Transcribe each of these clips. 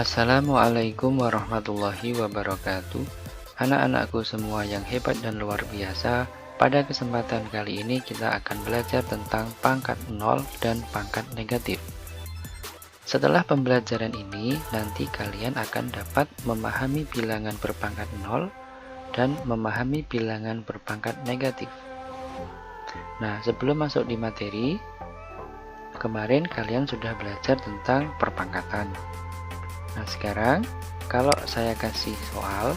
Assalamualaikum warahmatullahi wabarakatuh. Anak-anakku semua yang hebat dan luar biasa, pada kesempatan kali ini kita akan belajar tentang pangkat 0 dan pangkat negatif. Setelah pembelajaran ini, nanti kalian akan dapat memahami bilangan berpangkat 0 dan memahami bilangan berpangkat negatif. Nah, sebelum masuk di materi, kemarin kalian sudah belajar tentang perpangkatan. Nah, sekarang kalau saya kasih soal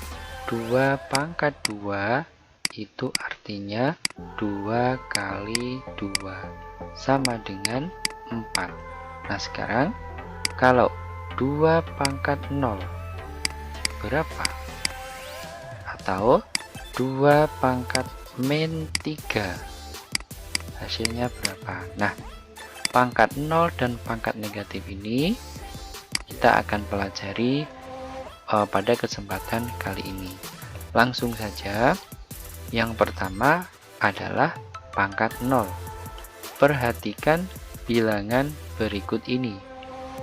2 pangkat 2 itu artinya 2 kali 2 sama dengan 4. Nah, sekarang kalau 2 pangkat 0 berapa? Atau 2 pangkat min 3 hasilnya berapa? Nah, pangkat 0 dan pangkat negatif ini kita akan pelajari pada kesempatan kali ini. Langsung saja, yang pertama adalah pangkat 0. Perhatikan bilangan berikut ini.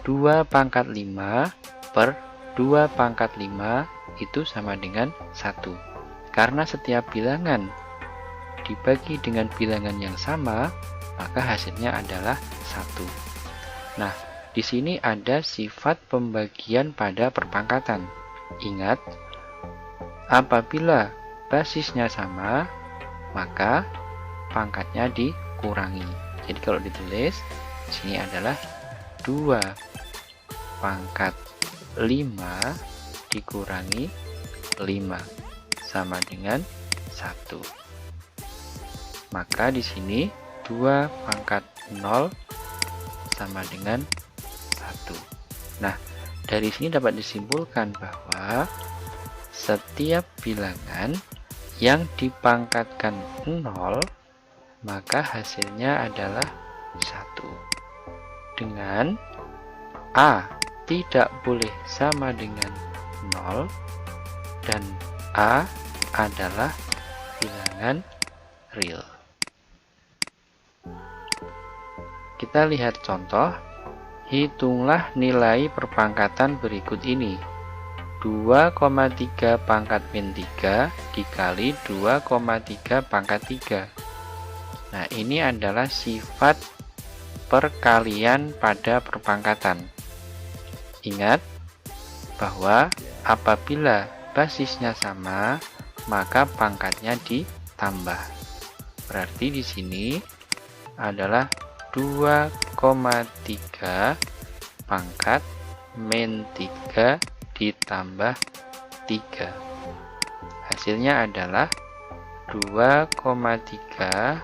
2 pangkat 5 per 2 pangkat 5 itu sama dengan 1. Karena setiap bilangan dibagi dengan bilangan yang sama, maka hasilnya adalah 1. Nah, di sini ada sifat pembagian pada perpangkatan. Ingat, apabila basisnya sama, maka pangkatnya dikurangi. Jadi kalau ditulis, di sini adalah 2 pangkat 5 dikurangi 5 sama dengan 1. Maka di sini 2 pangkat 0 sama dengan 1. Nah, dari sini dapat disimpulkan bahwa setiap bilangan yang dipangkatkan 0 maka hasilnya adalah 1. Dengan A tidak boleh sama dengan 0 dan A adalah bilangan real. Kita lihat contoh. Hitunglah nilai perpangkatan berikut ini. 2,3 pangkat min 3 dikali 2,3 pangkat 3. Nah, ini adalah sifat perkalian pada perpangkatan. Ingat bahwa apabila basisnya sama, maka pangkatnya ditambah. Berarti di sini adalah 2,3 pangkat min 3 ditambah 3. Hasilnya adalah 2,3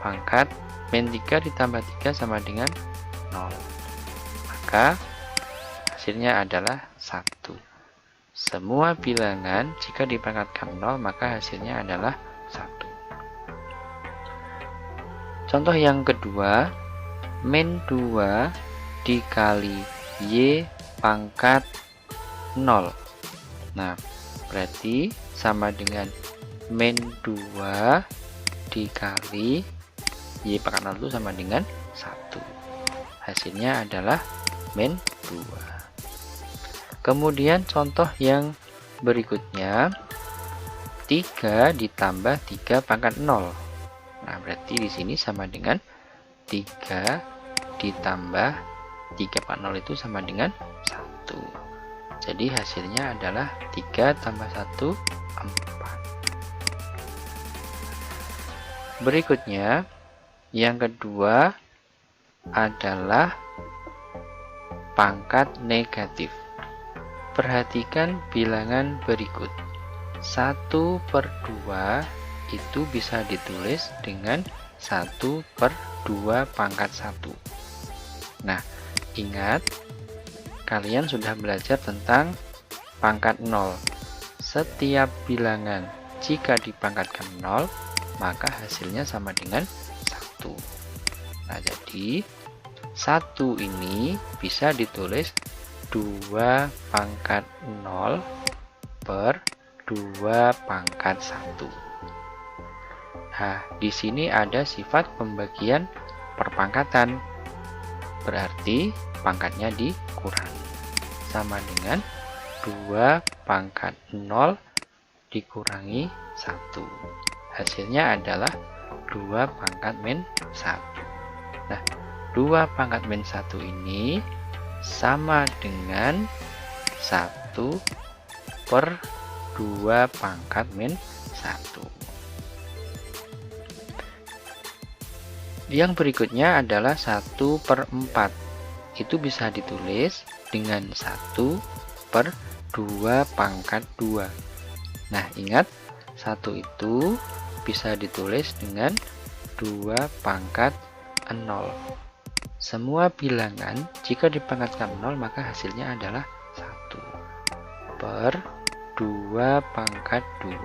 pangkat min 3 ditambah 3 sama dengan 0. Maka hasilnya adalah 1. Semua bilangan jika dipangkatkan 0 maka hasilnya adalah 1. Contoh yang kedua, min 2 dikali Y pangkat 0. Nah, berarti sama dengan min 2 dikali Y pangkat 0 itu sama dengan 1. Hasilnya adalah min 2. Kemudian contoh yang berikutnya, 3 ditambah 3 pangkat 0. Nah, berarti di sini sama dengan 3 ditambah 3 pangkat 0 itu sama dengan 1. Jadi hasilnya adalah 3 tambah 1, 4. Berikutnya, yang kedua adalah pangkat negatif. Perhatikan bilangan berikut. 1/2 itu bisa ditulis dengan 1/2 pangkat 1. Nah, ingat, kalian sudah belajar tentang pangkat 0. Setiap bilangan jika dipangkatkan 0, maka hasilnya sama dengan 1. Nah, jadi 1 ini bisa ditulis 2 pangkat 0 per 2 pangkat 1. Nah, di sini ada sifat pembagian perpangkatan. Berarti pangkatnya dikurangi. sama dengan 2 pangkat 0 dikurangi 1. Hasilnya adalah 2 pangkat min 1. Nah, 2 pangkat min 1 ini sama dengan 1 per 2 pangkat min 1. Yang berikutnya adalah 1 per 4. Itu bisa ditulis dengan 1 per 2 pangkat 2. Nah, ingat, 1 itu bisa ditulis dengan 2 pangkat 0. Semua bilangan jika dipangkatkan 0 maka hasilnya adalah 1 per 2 pangkat 2.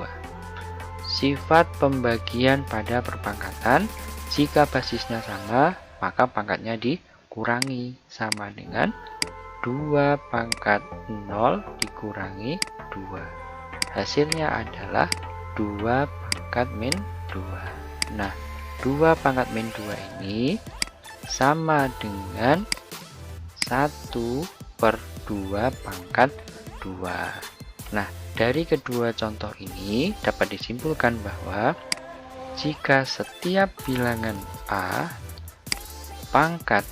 Sifat pembagian pada perpangkatan, jika basisnya sama maka pangkatnya dikurangi, sama dengan 2 pangkat 0 dikurangi 2. Hasilnya adalah 2 pangkat min 2. Nah, 2 pangkat min 2 ini sama dengan 1 per 2 pangkat 2. Nah, dari kedua contoh ini dapat disimpulkan bahwa jika setiap bilangan A pangkat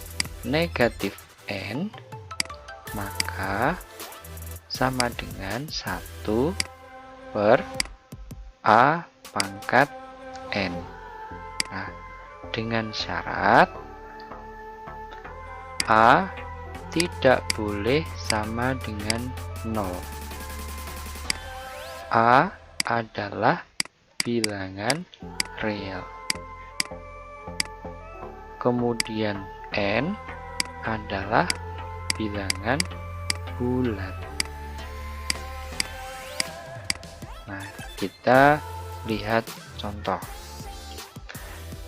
negatif N, maka sama dengan 1 per A pangkat N. Nah, dengan syarat A tidak boleh sama dengan 0. A adalah bilangan real. Kemudian N adalah bilangan bulat. Nah, kita lihat contoh.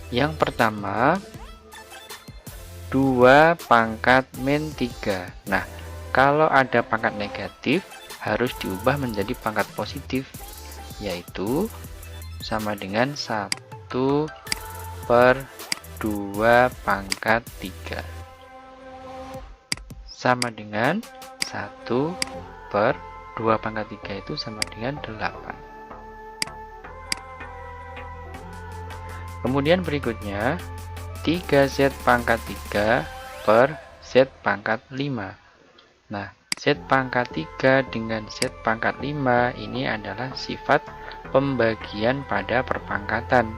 Yang pertama, 2 pangkat min 3. Nah, kalau ada pangkat negatif harus diubah menjadi pangkat positif, yaitu sama dengan 1 per 2 pangkat 3. Sama dengan 1 per 2 pangkat 3 itu sama dengan 8. Kemudian berikutnya 3Z pangkat 3 per Z pangkat 5. Nah, Z pangkat 3 dengan Z pangkat 5 ini adalah sifat pembagian pada perpangkatan.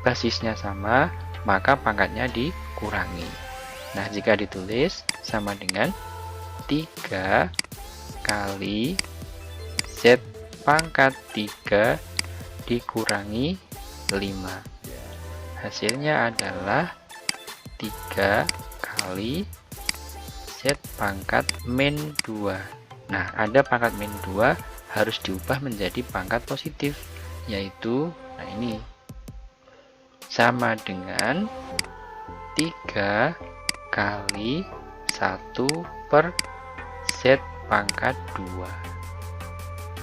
Basisnya sama, maka pangkatnya dikurangi. Nah, jika ditulis sama dengan 3 kali Z pangkat 3 dikurangi 5. Hasilnya adalah 3 kali Z pangkat min 2. Nah, ada pangkat min 2 harus diubah menjadi pangkat positif, yaitu, nah ini, sama dengan 3 kali 1 per Z pangkat 2.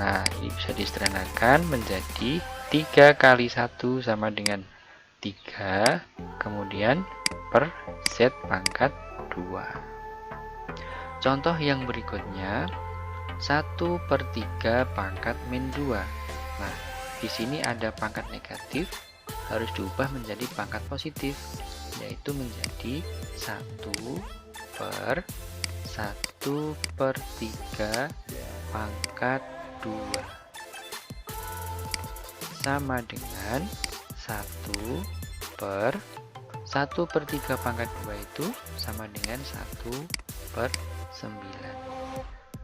Nah, ini bisa disederhanakan menjadi 3 kali 1 sama dengan 3, kemudian per Z pangkat 2. Contoh yang berikutnya, 1 per 3 pangkat min 2. Nah, di sini ada pangkat negatif, harus diubah menjadi pangkat positif, yaitu menjadi 1 per 3 pangkat 2. Sama dengan 1 per 3 pangkat 2 itu sama dengan 1 per 9.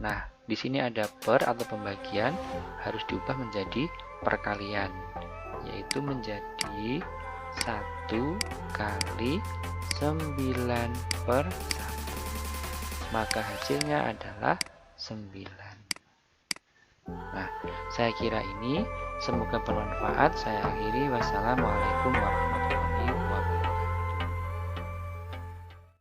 Nah, di sini ada per atau pembagian harus diubah menjadi perkalian, yaitu menjadi 1 kali 9 per 1. Maka hasilnya adalah 9. Nah, saya kira ini semoga bermanfaat. Saya akhiri. Wassalamualaikum warahmatullahi wabarakatuh.